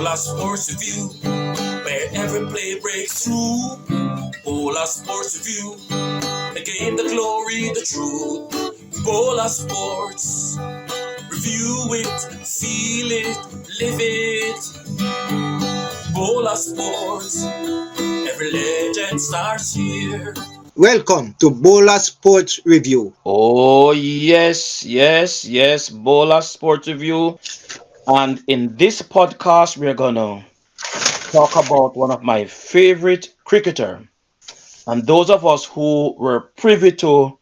Bolas Sports Review, where every play breaks through. Bolas Sports Review, the game, the glory, the truth. Bolas Sports Review it, feel it, live it. Bolas Sports, every legend starts here. Welcome to Bolas Sports Review. Oh, yes, Bola Sports Review. And in this podcast, we're gonna talk about one of my favorite cricketer. And those of us who were privy to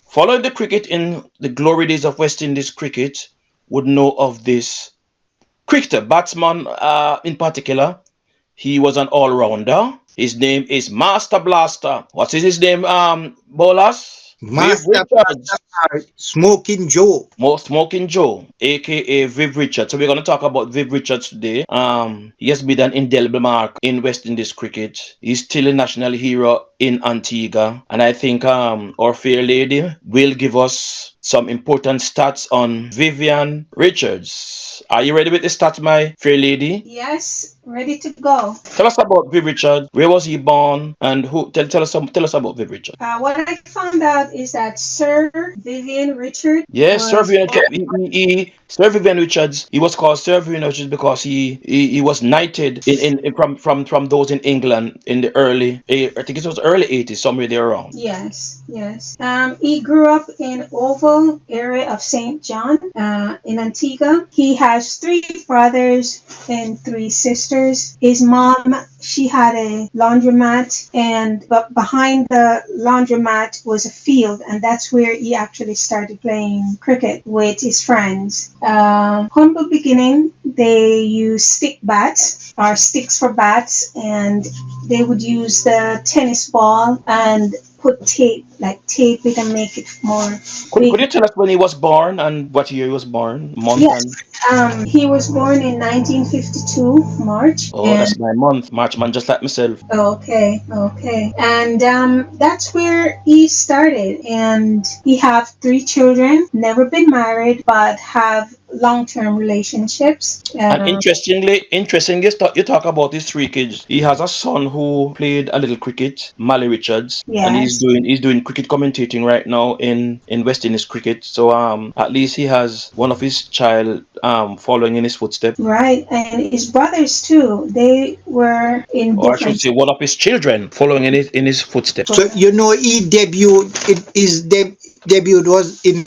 following the cricket in the glory days of West Indies cricket would know of this cricketer, batsman in particular. He was an all-rounder. His name is Master Blaster. What is his name, Bolas? Viv Master Richards. Smoking Joe. More Smoking Joe, aka Viv Richards. So we're going to talk about Viv Richards today. He has made an indelible mark in West Indies cricket. He's still a national hero in Antigua, and I think our fair lady will give us some important stats on Vivian Richards. Are you ready with the stats, my fair lady? Yes, ready to go. Tell us about Viv Richards. Where was he born, and who? Tell us about Viv Richards. What I found out is that Sir Vivian Richards Yes, Sir was Vivian, born. Sir Vivian Richards. He was called Sir Vivian Richards because he was knighted from those in England in the I think it was early 80s, somewhere there around. Yes. He grew up in Oval area of St. John, in Antigua. He has three brothers and three sisters. His mom, she had a laundromat, and but behind the laundromat was a field, and that's where he actually started playing cricket with his friends. Humble beginning, they used stick bats or sticks for bats, and they would use the tennis ball and put tape it and make it more Could big. you tell us when he was born and what year he was born, month Yes, and? he was born in 1952 March, Oh, and that's my month, March man, just like myself. okay, and that's where he started. And he have three children, never been married, but have long-term relationships. And interestingly, you talk about his three kids. He has a son who played a little cricket, Mally Richards, and Yes, he's doing cricket commentating right now in West Indies cricket. So at least he has one of his child following in his footsteps, right, and his brothers too. They were in or I should different. say, one of his children following in his footsteps. So he debuted. His debut was in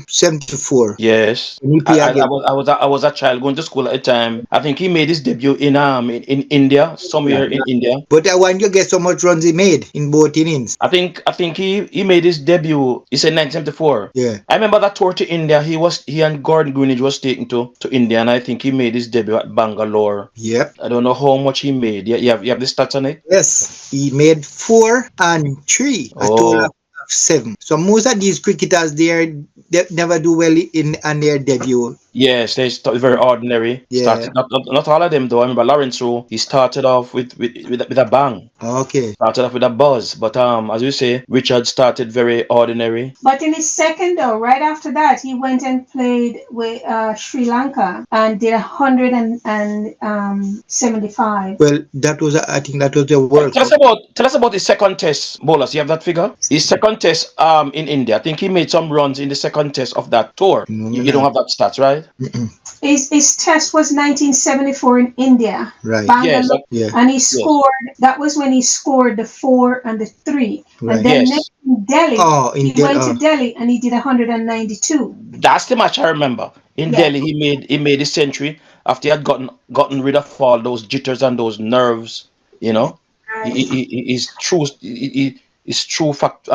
1974 Yes, when he played again. I was a child going to school at the time. I think he made his debut in India, Yeah. somewhere in India. But I want you to guess how much runs he made in both innings. I think he made his debut. He said 1974. Yeah. I remember that tour to India. He and Gordon Greenidge was taken to India, and I think he made his debut at Bangalore. Yep. I don't know how much he made. Yeah, you have the stats on it. Yes. He made 4 and 3, a total Oh, of 7. So most of these cricketers they never do well in on their debut. yes, very ordinary. Yeah. Started not all of them though. I remember Lawrence Rowe. He started off with a bang. Okay. Started off with a buzz, but as you say, Richard started very ordinary. But in his second, though, right after that, he went and played with Sri Lanka and did 175. Well, I think that was the World Cup. Tell us about his second test, Bolas. You have that figure? His second test in India. I think he made some runs in the second test of that tour. No, You don't have that stats, right? Mm-mm. His test was 1974 in India, Right. Yes, Bangalore, Yeah. and he yes, scored. That was when he scored the 4 and the 3, and Right. then next yes. in Delhi, Oh, in he Del went to Delhi and he did 192. That's the match I remember. In Yeah, Delhi, he made his century after he had gotten rid of all those jitters and those nerves. You know, right. his true fact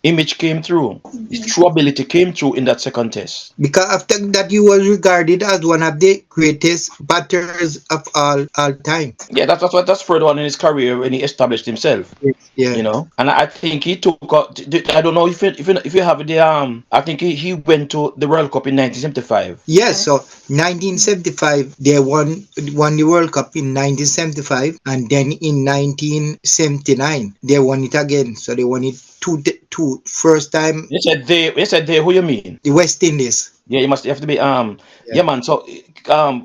image came through. His Mhm. true ability came through in that second test. Because after that he was regarded as one of the greatest batters of all time. Yeah, that's further on in his career when he established himself. Yes. Yeah. And I think he took. I don't know if you have the. I think he went to the World Cup in 1975. Yes, so 1975 they won the World Cup in 1975, and then in 1979 they won it again. So they won it two first time You said they. You said they. Who you mean? the West Indies. Yeah, you must. You have to be. Yeah, Yeah, man. So,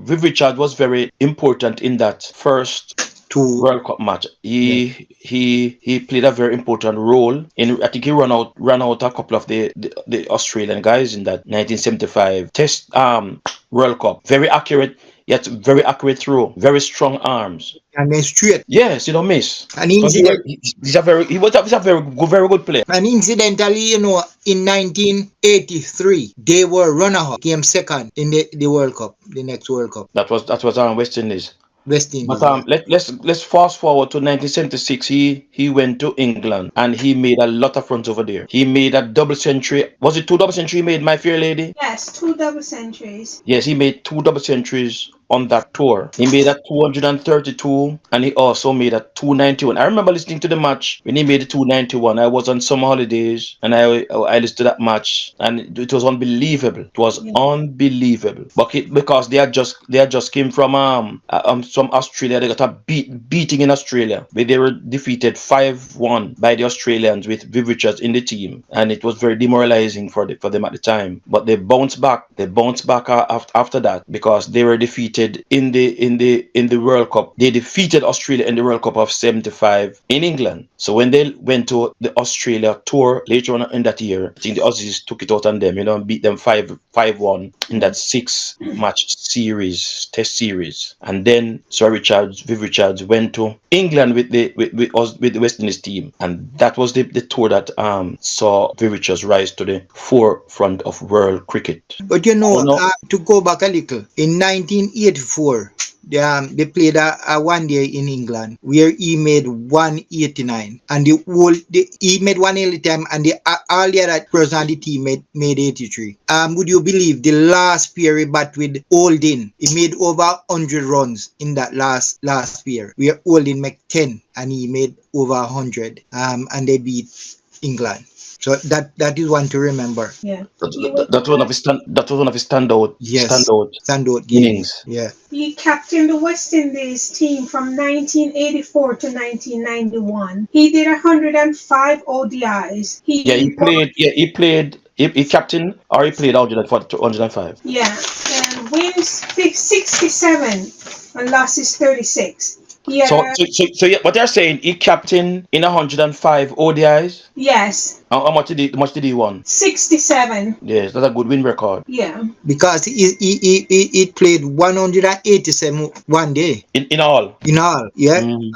Viv Richards was very important in that first two. World Cup match. Yeah, He played a very important role in. I think he ran out a couple of the Australian guys in that 1975 Test World Cup. Very accurate, yet very accurate throw. Very strong arms. and then straight. Yes, you don't miss. And So he's a very good player. And incidentally, in 1983, they were runner-up, came second in the World Cup, the next World Cup, That was West Indies. West But Indies. Yeah. let's fast forward to 1976. He went to England and he made a lot of runs over there. He made a double century. Was it two double century he made, my fair lady? Yes, two double centuries. Yes, he made two double centuries on that tour. He made a 232 and he also made a 291. I remember listening to the match when he made the 291. I was on summer holidays and I listened to that match and it was unbelievable. It was Yeah. unbelievable. But because they had just came from Australia. They got a beating in Australia. They were defeated 5-1 by the Australians with Viv Richards in the team, and it was very demoralizing for them at the time. But they bounced back. They bounced back after that because they were defeated in the World Cup. They defeated Australia in the World Cup of '75 in England. So when they went to the Australia tour later on in that year, I think the Aussies took it out on them, and beat them 5-1 in that six-match test series. And then Viv Richards, went to England with the West Indies team, and that was the tour that saw Viv Richards rise to the forefront of world cricket. But I don't know. to go back a little, in 1984, they played a 1 day in England where he made 189, and he made one every time, and all the other person on the team made 83. Would you believe the last pair he bat with Holding? He made over 100 runs in that last pair. Where Holding made 10, and he made over 100. And they beat England. So that is one to remember. Yeah. That, He that, was that was one of his Yes, standout standout game. innings. Yeah, He captained the West Indies team from 1984 to 1991. He did 105 ODIs. Yeah, He he won, played. Yeah, he played. He captain or he played 105. yeah, and wins 67 and losses 36. So, Yeah, yeah, what they're saying, he captain in 105 ODIs. yes, How much did he won? 67. Yes, that's a good win record Yeah, because he played 187 1 day in all. in all. Yeah, Mm,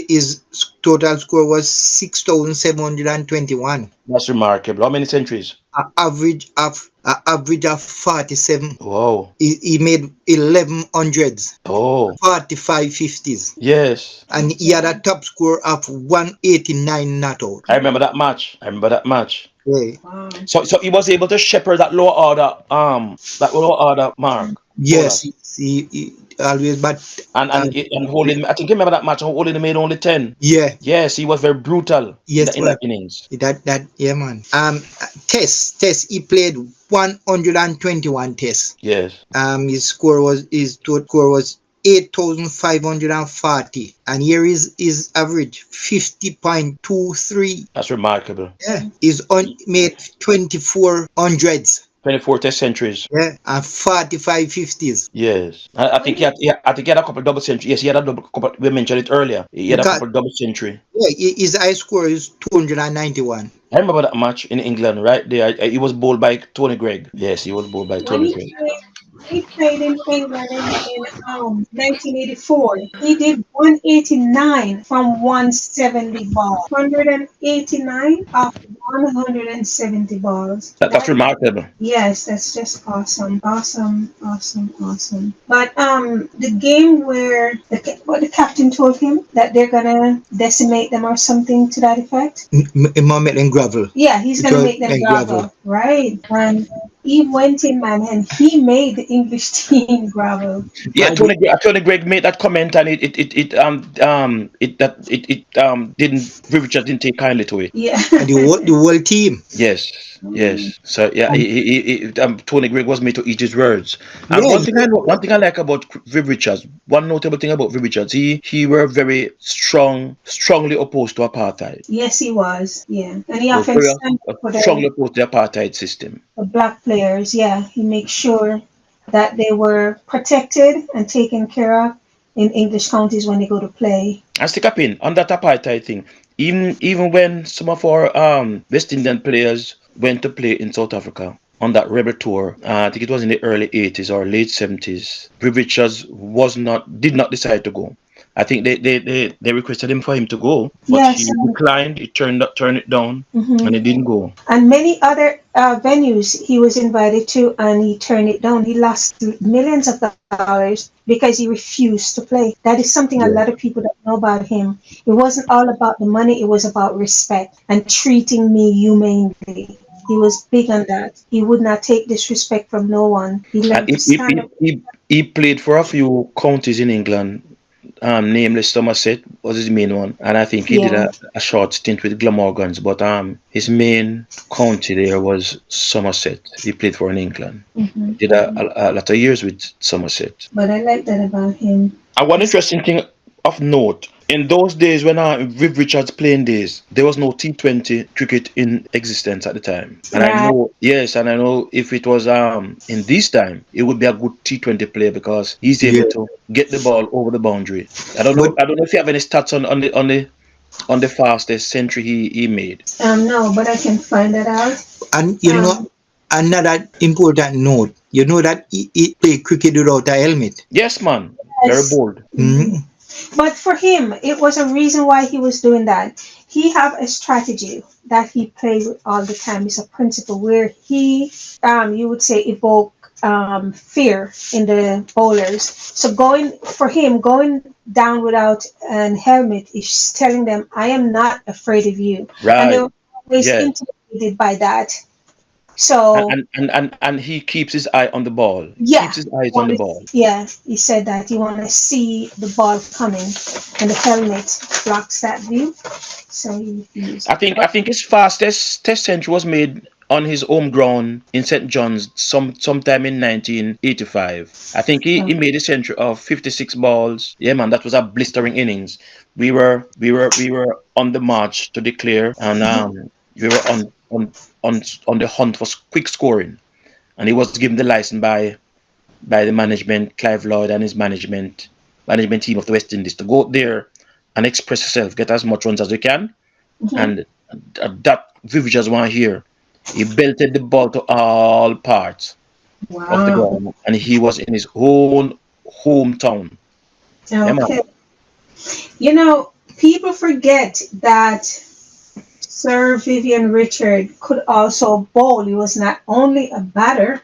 his total score was 6,721. that's remarkable. How many centuries? Average of 47. Wow. He made 11 hundreds, Oh, 45 fifties, yes. and he had a top score of 189 not out. I remember that match. I remember that match. Yeah. wow. So he was able to shepherd that lower order mark Yes, bowlers. he always, but And uh, and and holding. I think you remember that match. Holding made only 10. yeah, Yes, he was very brutal in yes, that in man. that innings. Yeah, man. Test. He played 121 tests. Yes, His total score was 8,540, and here is his average 50.23. that's remarkable. Yeah, he's on made 24 hundreds. 24 test centuries. Yeah, and 45 fifties. Yes, I think I think he had a couple double century. Yes, he had a double couple. We mentioned it earlier. He had a Because couple double century. yeah, his high score is 291. I remember that match in England, right there. He was bowled by Tony Gregg. Yes, he was bowled by When Tony Gregg. he played in England in 1984, he did 189 from 170 balls. 189 off 170 balls. That's remarkable. Yes, that's just awesome, awesome, awesome, awesome. But the game where what the captain told him that they're gonna decimate them or something to that effect. Mohammed and gravel. Yeah, he's gonna make them And gravel, right? And he went in, man, and he made the English team gravel. Yeah, Because the, Tony Gregg made that comment, and it didn't Richard didn't take kindly to it. Yeah. and the whole team. Yes, yes. So yeah, And Tony Gregg was made to eat his words. And yeah, one thing I like about Viv Richards, one notable thing about Viv Richards, he were very strongly opposed to apartheid. Yes, he was. Yeah, and he Was often very stand up for strongly opposed to the apartheid system. the black players. Yeah, he makes sure that they were protected and taken care of in English counties when they go to play. And stick up in on that apartheid thing. Even when some of our West Indian players went to play in South Africa on that rebel tour, I think it was in the early 80s or late 70s. Viv Richards did not decide to go. I think they requested him for him to go, but Yes, he declined. He turned it down, and mhm. he didn't go. And many other venues he was invited to, and he turned it down. He lost millions of dollars because he refused to play. That is something a lot of Yeah. people don't know about him. It wasn't all about the money; it was about respect and treating me humanely. He was big on that. He would not take disrespect from no one. He learned And to stand up. he played for a few counties in England, namely Somerset was his main one, and I think he did Yeah. a short stint with Glamorgans, but his main county there was Somerset. He played for in England. Hmm. Did a lot of years with Somerset. But I like that about him. And one It's- interesting thing of note, in those days when Viv Richards playing days, there was no T20 cricket in existence at the time. And I Right. know, yes, and I know if it was in this time, it would be a good T20 player because he's able Yeah. to get the ball over the boundary. But I don't know if you have any stats on the fastest century he made. No, but I can find that out. and Um, another important note, that he play cricket without a helmet. Yes, man. Very yes. bold. Mhm. Mm. But for him, it was a reason why he was doing that. He have a strategy that he plays with all the time. It's a principle where he, you would say, evoke fear in the bowlers. So going down without an helmet is telling them, "I am not afraid of you," and they Right. were always Yes. intimidated by that. So And he keeps his eye on the ball. yeah, Keeps his eyes on the wanted, ball. yeah, he said that you want to see the ball coming, and the helmet blocks that view, so he refused. I But think his fastest test century was made on his home ground in St. John's sometime in 1985. I think he made a century of 56 balls. Yeah, man, that was a blistering innings. We were on the march to declare, and we were on the hunt for quick scoring. And he was given the license by the management, Clive Lloyd and his management team of the West Indies to go there and express yourself, get as much runs as you can, mhm. and that Viv just one here. He belted the ball to all parts of the Wow. ground, and he was in his own hometown. Yeah, man. Okay. You know, people forget that Sir Vivian Richard could also bowl. He was not only a batter,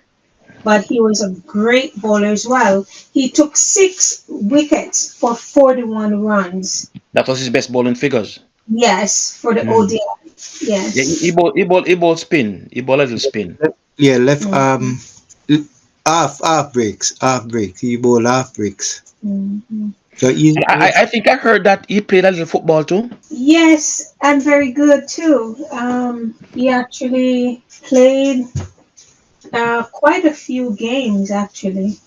but he was a great bowler as well. He took 6 wickets for 41 runs. That was his best bowling figures. Yes, for the Mm. ODI. Yeah, Yes. he bowled spin. He bowled a little spin. Yeah, left Mm-hmm. half breaks. He bowl half breaks. Mm-hmm. So he's And I think I heard that he played a little football too. Yes, and very good too. He actually played quite a few games actually,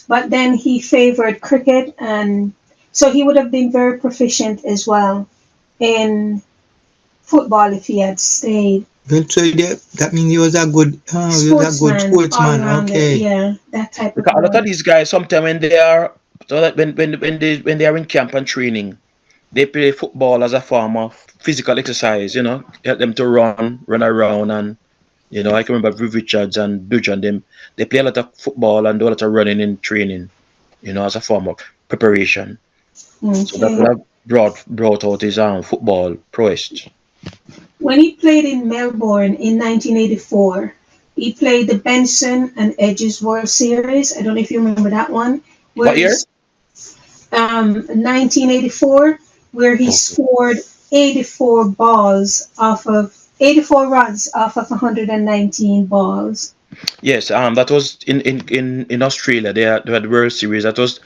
but then he favored cricket, and so he would have been very proficient as well in football if he had stayed. well, so that means he was a good Sportsman, all sportsman. rounder, Okay. yeah, that type of Because a lot boy. of these guys, sometimes when they are so that when they are in camp and training, they play football as a form of physical exercise. Help them to run around, and I can remember Viv Richards and Dudge and them. They play a lot of football and do a lot of running in training. As a form of preparation. So that Okay. would have brought out his football prowess. When he played in Melbourne in 1984, he played the Benson and Edges World Series. I don't know if you remember that one, where What year? 1984, where he Okay. scored 84 balls off of 84 runs off of 119 balls. Yes, that was in Australia. They had the World Series. That was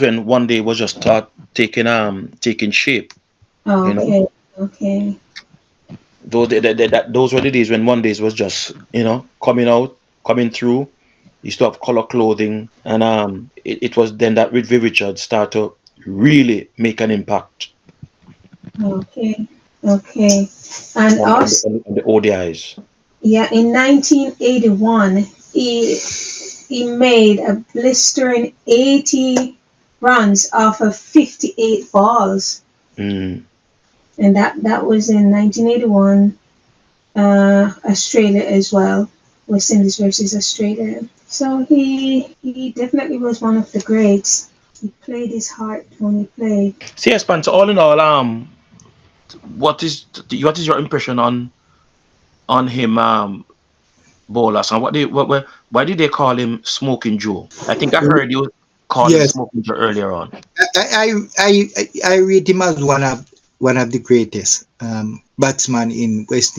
when one day was just start taking shape. You know, Okay, okay. those were the days when one days was just coming through. He used to have color clothing, and it was then that with Viv Richards started to really make an impact Okay. Okay. And also, on the ODIs. yeah, in 1981, he made a blistering 80 runs off of 58 balls, Mm. and that was in 1981. Australia as well, West Indies versus Australia. So he definitely was one of the greats. He played his heart when he played. So yes, man. So all in all, what is your impression on him, Bolas, and why did they call him Smoking Joe? I think I heard you call him Yes, Smoking Joe earlier on. I rate him as one of the greatest batsmen in West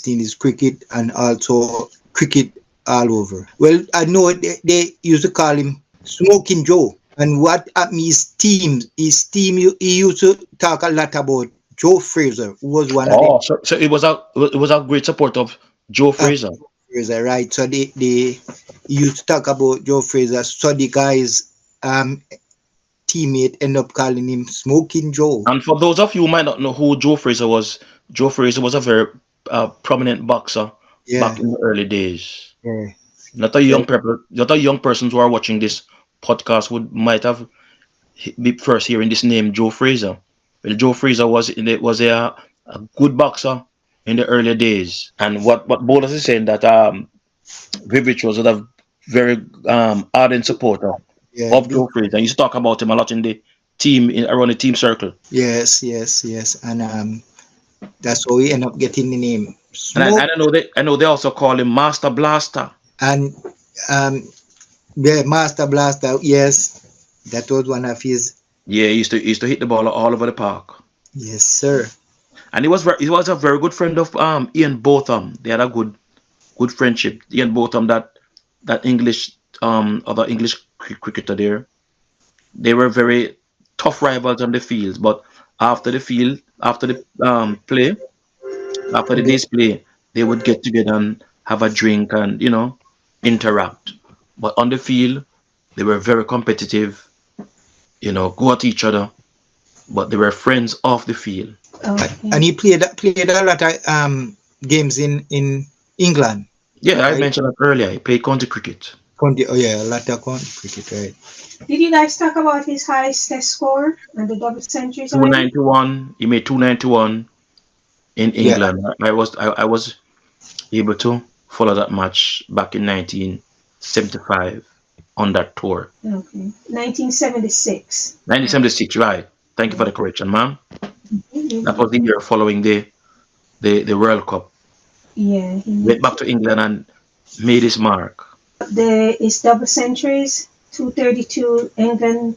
Indies cricket and also cricket all over. Well, I know they used to call him Smoking Joe, and what happened he used to talk a lot about Joe Fraser, who was one of the Oh, so it was a great support of Joe uh, Fraser. Fraser, right? So they used to talk about Joe Fraser. So the guys teammate end up calling him Smoking Joe. And for those of you who might not know who Joe Fraser was a very prominent boxer back Yeah, in the early days. yeah, Not a young person who are watching this podcast would might have be first hearing this name, Joe Fraser. Well, Joe Fraser was a good boxer in the early days. And what Bolas is saying that Viv Richards was a very ardent supporter yeah. of Joe Fraser. And used to talk about him a lot in the team around the team circle. Yes, yes, yes. And that's how we end up getting the name And I, Smoke. and I know they also call him Master Blaster. And um, yeah, Master Blaster. Yes, that was one of his. Yeah, he used to hit the ball all over the park. Yes, sir. And he was a very good friend of Ian Botham. They had a good friendship. Ian Botham, that English other English cricketer there. They were very tough rivals on the field, but after the play, after the They, day's play, they would get together and have a drink and interact. But on the field, they were very competitive. Go at each other, but they were friends off the field. and Okay. he played a lot of games in England. Yeah, I Right? mentioned that earlier. He played county cricket. County. Oh yeah, a lot of county cricket. Right. Did you guys talk about his highest test score and the double centuries Two already? ninety one. He made 291 in Yeah. England. I was able to follow that match back in 1975 on that tour. Okay. 1976. Okay. 1976, right? Thank you for Yeah. the correction, ma'am. That was the Mhm. year following the World Cup. Yeah. Went back to England and made his mark. There is double centuries. 232 England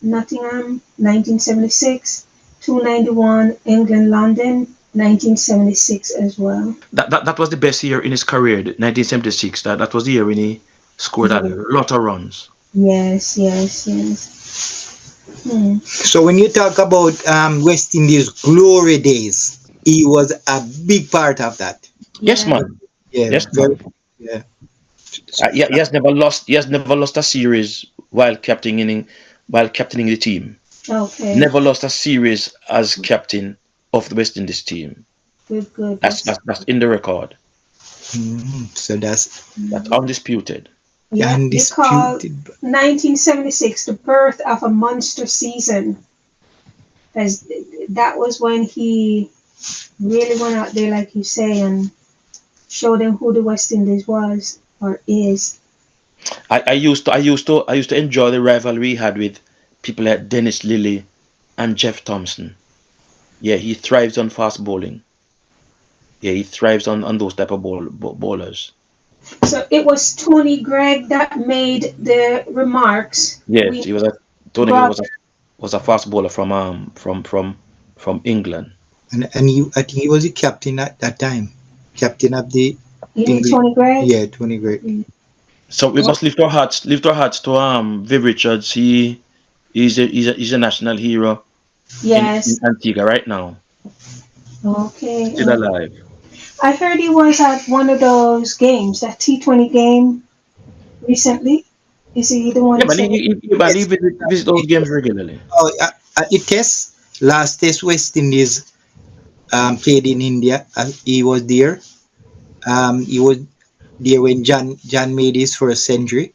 Nottingham 1976. 291 England London 1976 as well. That was the best year in his career, 1976. That was the year when he scored a Yeah. lot of runs. Yes. Yes. Yes. Hmm. So when you talk about West Indies glory days, he was a big part of that. Yes, Yeah. man. Yeah, Yes, very. man. Yeah. Yeah, he has never lost. He has never lost a series while captaining the team. Okay. Never lost a series as captain of the West Indies team. Good. Good. That's That's that's, that's in the record. So that's That's undisputed. yeah. They call undisputed. 1976 the birth of a monster season, as that was when he really went out there, like you say, and showed them who the West Indies was or is. I used to enjoy the rivalry he had with people like Dennis Lilly and Jeff Thompson. Yeah, he thrives on fast bowling. Yeah, he thrives on those type of bowlers. So it was Tony Gregg that made the remarks. Yes, We he was a Tony Gill brought was a fast bowler from England. I think he was the captain at that time, captain of the you need English. Tony Gregg. Yeah, Tony Great. So we Oh, must lift our hats to Viv Richards. He's a national hero in yes. Antigua right now, Okay. still alive. I heard he was at one of those games, that T20 game recently? Is he the Yeah, one man, saying? man, he Yes. visit those games regularly. Oh, the test, last test West Indies played in India. He was there. He was there when John made his first century.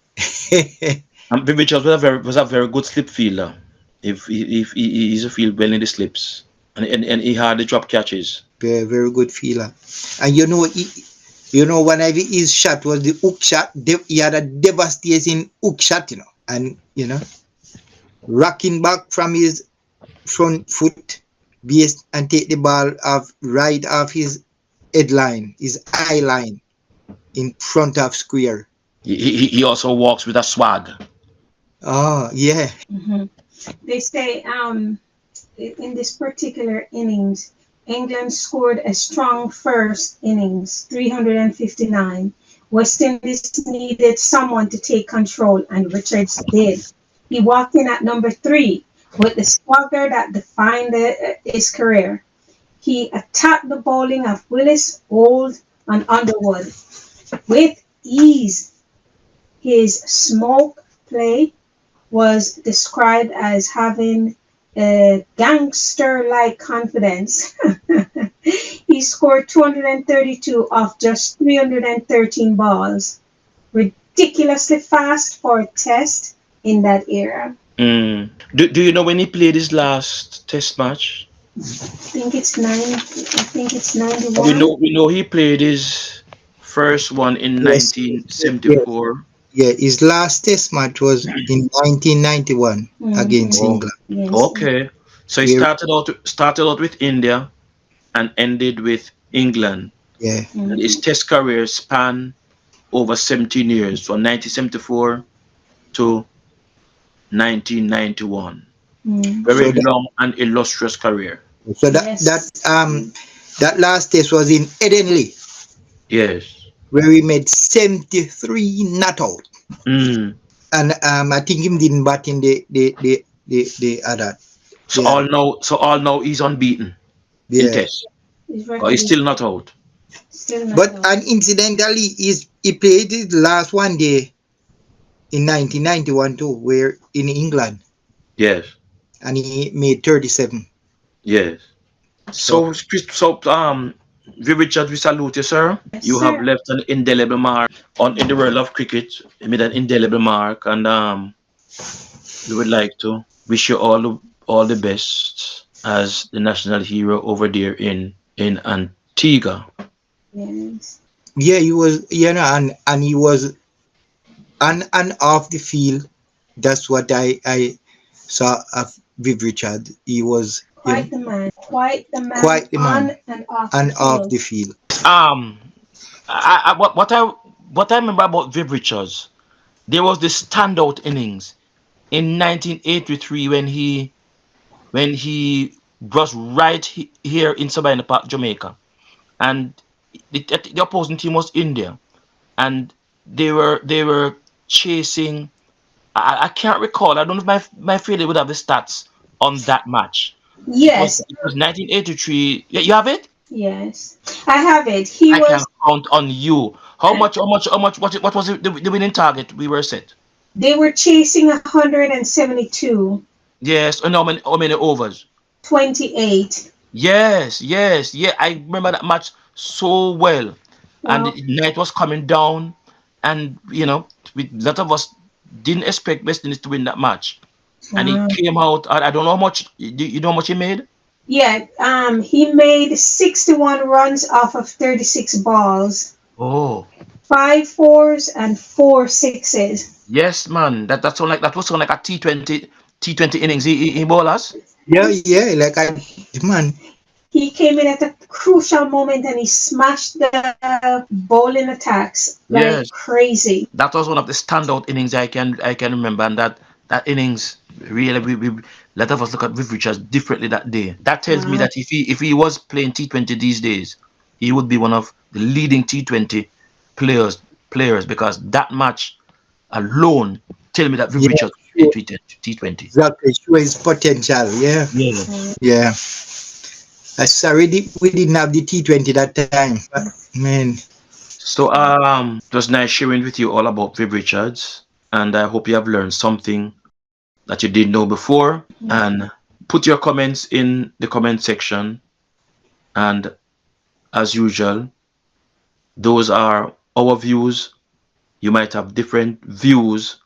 And Viv Richards was a very good slip fielder. If he used to field well in the slips, and he had the drop catches. Very, very good feeler. And one of his shot was the hook shot. He had a devastating hook shot, and rocking back from his front foot base and take the ball off right off his headline, his eye line in front of square. He also walks with a swag. Oh yeah, Mhm. They say in this particular innings, England scored a strong first innings, 359. West Indies needed someone to take control, and Richards did. He walked in at number 3 with the swagger that defined his career. He attacked the bowling of Willis, Old, and Underwood with ease. His smoke play was described as having a gangster like confidence. He scored 232 off just 313 balls, ridiculously fast for a test in that era. Mm. Do you know when he played his last test match? I think it's We 91. know we know he played his first one in yes, yes, 1974. yeah. His last test match was in 1991 against Mm-hmm. Oh, England. Yes. okay. So he Where started out with India and ended with England. yeah, And his Mm-hmm. test career spanned over 17 years, from 1974 to 1991. Mm-hmm. Very so that long and illustrious career. so that that Yes. that last test was in Edenley, Yes. where he made 73 not out. Mm. And I think him didn't bat in the other So the all other now, so all now he's unbeaten in yeah. tests. His But record he's is still not out. still not But out. incidentally, he played his last one day in 1991 too, where in England, Yes. and he made 37. Yes. So So, Viv Richards, we salute you, sir. Yes, You have sir. left an indelible mark on in the world of cricket. You made an indelible mark, and we would like to wish you all the best as the national hero over there in Antigua. Yes. yeah, he was and he was on off the field. That's what I saw of Viv Richard. He was Quite the man quite the on man and off the and off field. the field. Um, what I remember about Viv Richards, there was this standout innings in 1983 when he was right here in Sabina Park, Jamaica, and the opposing team was India, and they were chasing. I can't recall. I don't know if my favorite would have the stats on that match. It was Yes, it was 1983. Yeah, you have it. yes. I have it. He I can was count on you. How much? How much? How much? What was it, the winning target we were set? they were chasing 172, Yes. And how many overs? 28. Yes, yes, yeah. I remember that match so well, and the Well, night was coming down, and a lot of us didn't expect West Indies to win that match, and he uh, came out. I don't know how much. You know how much he made? yeah, he made 61 runs off of 36 balls, Oh, five fours and four sixes. yes, man. That was like a T20 innings. He bowled us. Yeah, yeah, like I man. He came in at a crucial moment and he smashed the bowling attacks like Yes. crazy. That was one of the standout innings I can remember, and that innings really we lot of us look at Viv Richards differently that day. That tells me Wow. that if he was playing T20 these days, he would be one of the leading T20 players because that match alone tell me that Viv Yeah, Richards would sure, play T20. exactly. Show his potential. Yeah, Yeah. yeah. Sorry, we didn't have the T20 that time. But, man, So it was nice sharing with you all about Viv Richards, and I hope you have learned something that you didn't know before. And put your comments in the comment section. And as usual, those are our views. You might have different views,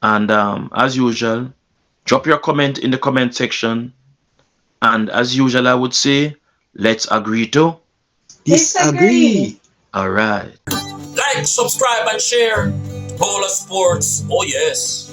and as usual, drop your comment in the comment section. And as usual, I would say, let's agree to. Disagree. Disagree. All right. Like, subscribe, and share. Bola Sports. Oh, yes.